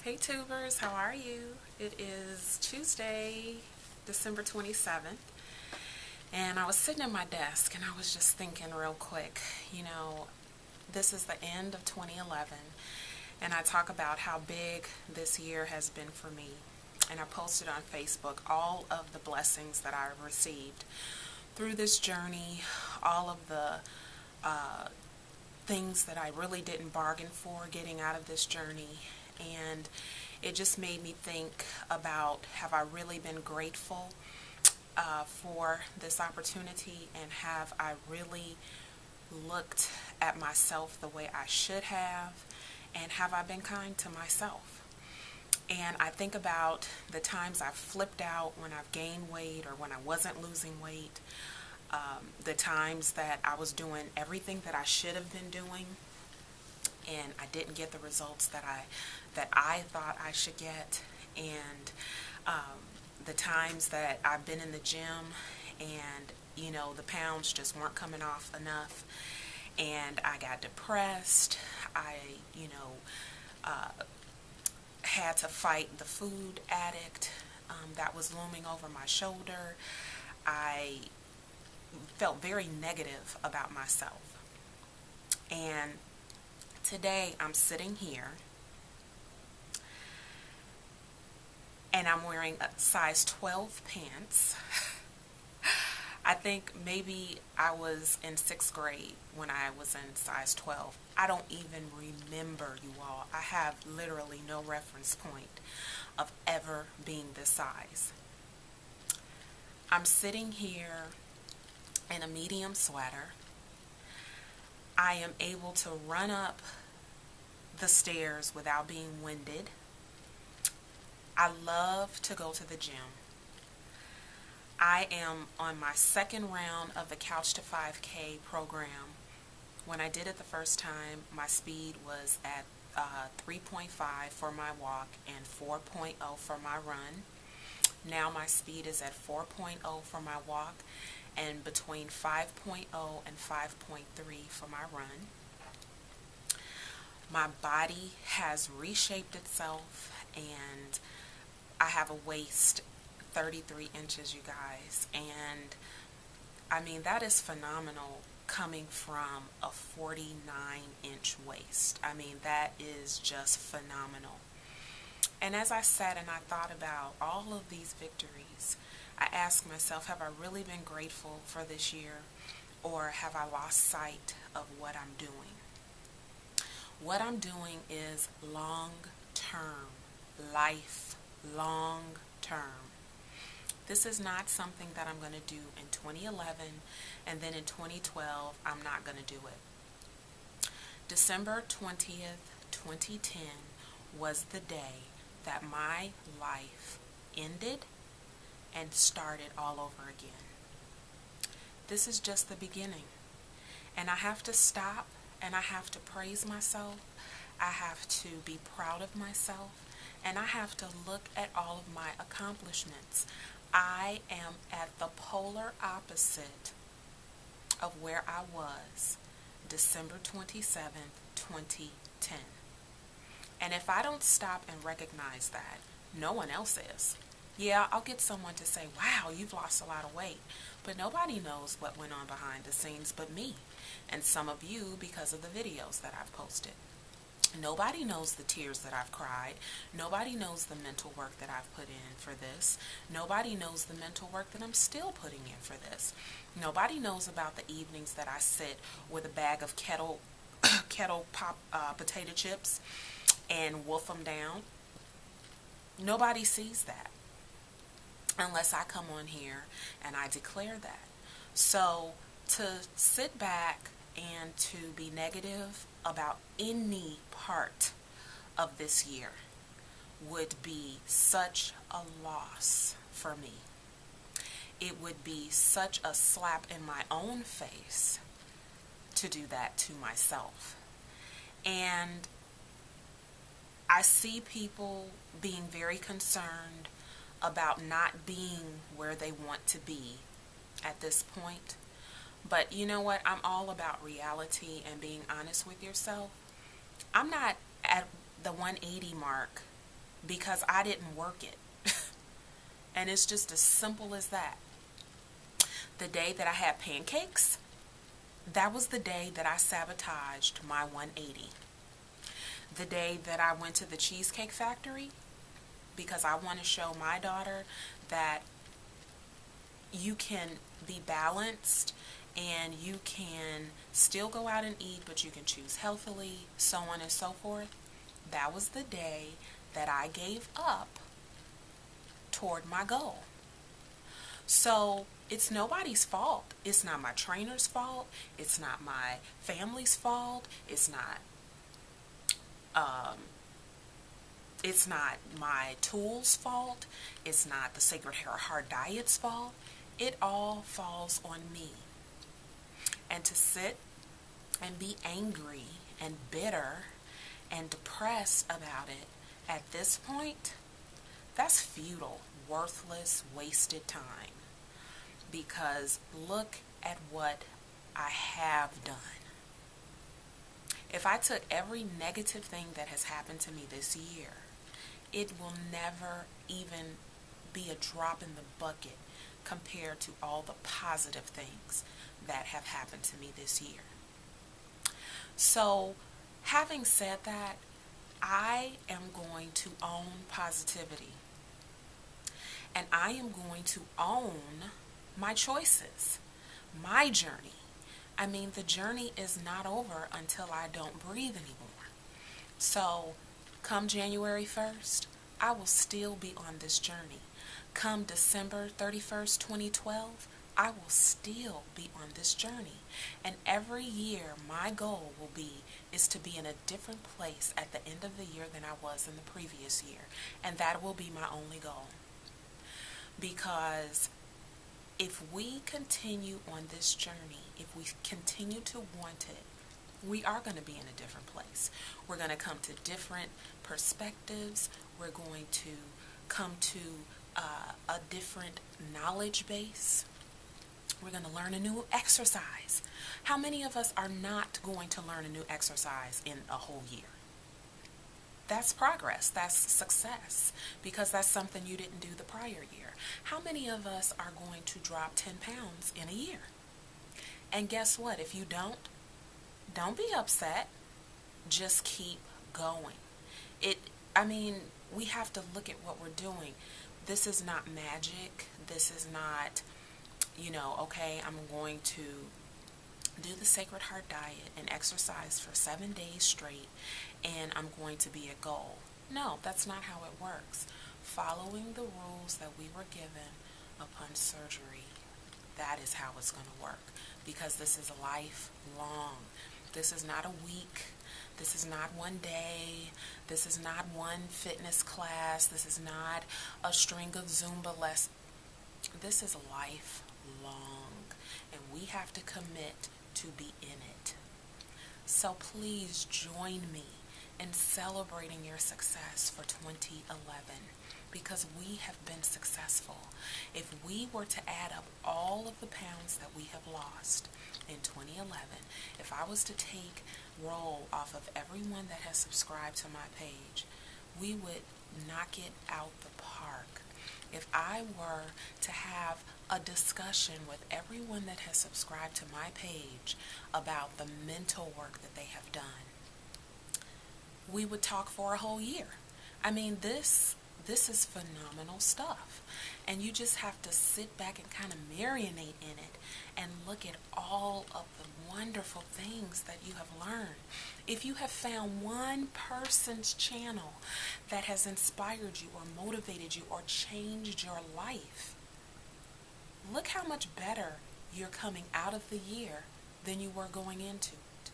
Hey tubers, how are you? It is Tuesday, December 27th, and I was sitting at my desk and I was just thinking real quick, this is the end of 2011, and I talk about how big this year has been for me. And I posted on Facebook all of the blessings that I received through this journey, all of the things that I really didn't bargain for getting out of this journey. And it just made me think about, have I really been grateful for this opportunity, and have I really looked at myself the way I should have, and have I been kind to myself? And I think about the times I've flipped out when I've gained weight or when I wasn't losing weight, the times that I was doing everything that I should have been doing and I didn't get the results that I thought I should get, and the times that I've been in the gym and the pounds just weren't coming off enough, and I got depressed. I had to fight the food addict that was looming over my shoulder. I felt very negative about myself, and today I'm sitting here and I'm wearing a size 12 pants. I think maybe I was in 6th grade when I was in size 12. I don't even remember, you all. I have literally no reference point of ever being this size. I'm sitting here in a medium sweater. I am able to run up the stairs without being winded. I love to go to the gym. I am on my second round of the Couch to 5K program. When I did it the first time, my speed was at 3.5 for my walk and 4.0 for my run. Now my speed is at 4.0 for my walk and between 5.0 and 5.3 for my run. My body has reshaped itself, and I have a waist 33 inches, you guys. And I mean, that is phenomenal coming from a 49-inch waist. I mean, that is just phenomenal. And as I sat and I thought about all of these victories, I asked myself, have I really been grateful for this year, or have I lost sight of what I'm doing? What I'm doing is long-term, long-term. This is not something that I'm going to do in 2011, and then in 2012, I'm not going to do it. December 20th, 2010 was the day that my life ended and started all over again. This is just the beginning. And I have to stop and I have to praise myself. I have to be proud of myself. And I have to look at all of my accomplishments. I am at the polar opposite of where I was December 27th, 2010. And if I don't stop and recognize that, no one else is. Yeah, I'll get someone to say, wow, you've lost a lot of weight. But nobody knows what went on behind the scenes but me. And some of you, because of the videos that I've posted. Nobody knows the tears that I've cried. Nobody knows the mental work that I've put in for this. Nobody knows the mental work that I'm still putting in for this. Nobody knows about the evenings that I sit with a bag of kettle pop potato chips and wolf them down. Nobody sees that unless I come on here and I declare that. So to sit back and to be negative about any part of this year would be such a loss for me. It would be such a slap in my own face to do that to myself. And I see people being very concerned about not being where they want to be at this point. But you know what? I'm all about reality and being honest with yourself. I'm not at the 180 mark because I didn't work it. And it's just as simple as that. The day that I had pancakes, that was the day that I sabotaged my 180. The day that I went to the Cheesecake Factory, because I want to show my daughter that you can be balanced and you can still go out and eat, but you can choose healthily, so on and so forth. That was the day that I gave up toward my goal. So it's nobody's fault. It's not my trainer's fault. It's not my family's fault. It's not my tool's fault. It's not the Sacred Heart Diet's fault. It all falls on me. And to sit and be angry and bitter and depressed about it at this point, that's futile, worthless, wasted time. Because look at what I have done. If I took every negative thing that has happened to me this year, it will never even be a drop in the bucket compared to all the positive things that have happened to me this year. So, having said that, I am going to own positivity. And I am going to own my choices, my journey. I mean, the journey is not over until I don't breathe anymore. So, come January 1st, I will still be on this journey. Come December 31st, 2012, I will still be on this journey. And every year, my goal is to be in a different place at the end of the year than I was in the previous year. And that will be my only goal. Because if we continue on this journey, if we continue to want it, we are going to be in a different place. We're going to come to different perspectives. We're going to come to a different knowledge base. We're going to learn a new exercise. How many of us are not going to learn a new exercise in a whole year? That's progress. That's success, because that's something you didn't do the prior year. How many of us are going to drop 10 pounds in a year? And guess what? If you don't be upset. Just keep going. We have to look at what we're doing. This is not magic. This is not, okay, I'm going to do the Sacred Heart Diet and exercise for 7 days straight, and I'm going to be a goal. No, that's not how it works. Following the rules that we were given upon surgery, that is how it's going to work, because this is lifelong. This is not a week. This is not one day. This is not one fitness class. This is not a string of Zumba lessons. This is lifelong, and we have to commit to be in it. So please join me in celebrating your success for 2011, because we have been successful. If we were to add up all of the pounds that we have lost in 2011, if I was to take roll off of everyone that has subscribed to my page, we would knock it out the park. If I were to have a discussion with everyone that has subscribed to my page about the mental work that they have done, we would talk for a whole year. This is phenomenal stuff. And you just have to sit back and kind of marinate in it and look at all of the wonderful things that you have learned. If you have found one person's channel that has inspired you or motivated you or changed your life, look how much better you're coming out of the year than you were going into it.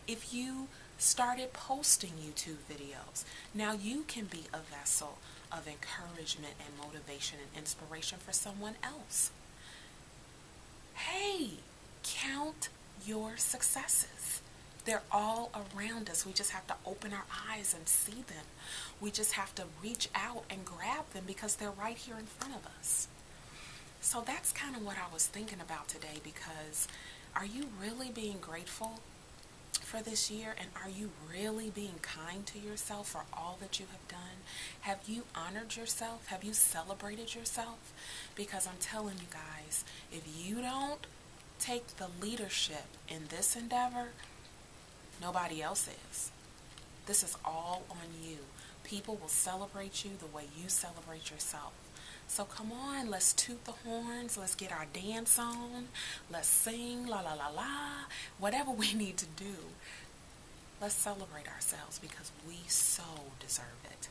If you started posting YouTube videos, now you can be a vessel of encouragement and motivation and inspiration for someone else. Hey, count your successes. They're all around us. We just have to open our eyes and see them. We just have to reach out and grab them because they're right here in front of us. So that's kind of what I was thinking about today, because are you really being grateful for this year? And are you really being kind to yourself for all that you have done? Have you honored yourself? Have you celebrated yourself? Because I'm telling you guys, if you don't take the leadership in this endeavor, nobody else is. This is all on you. People will celebrate you the way you celebrate yourself. So come on, let's toot the horns. Let's get our dance on. Let's sing, la la la la. Whatever we need to do, let's celebrate ourselves because we so deserve it.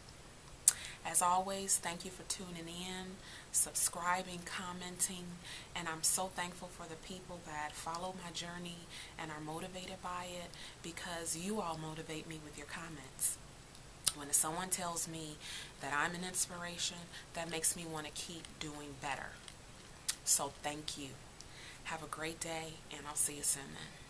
As always, thank you for tuning in, subscribing, commenting, and I'm so thankful for the people that follow my journey and are motivated by it because you all motivate me with your comments. When someone tells me that I'm an inspiration, that makes me want to keep doing better. So thank you. Have a great day, and I'll see you soon then.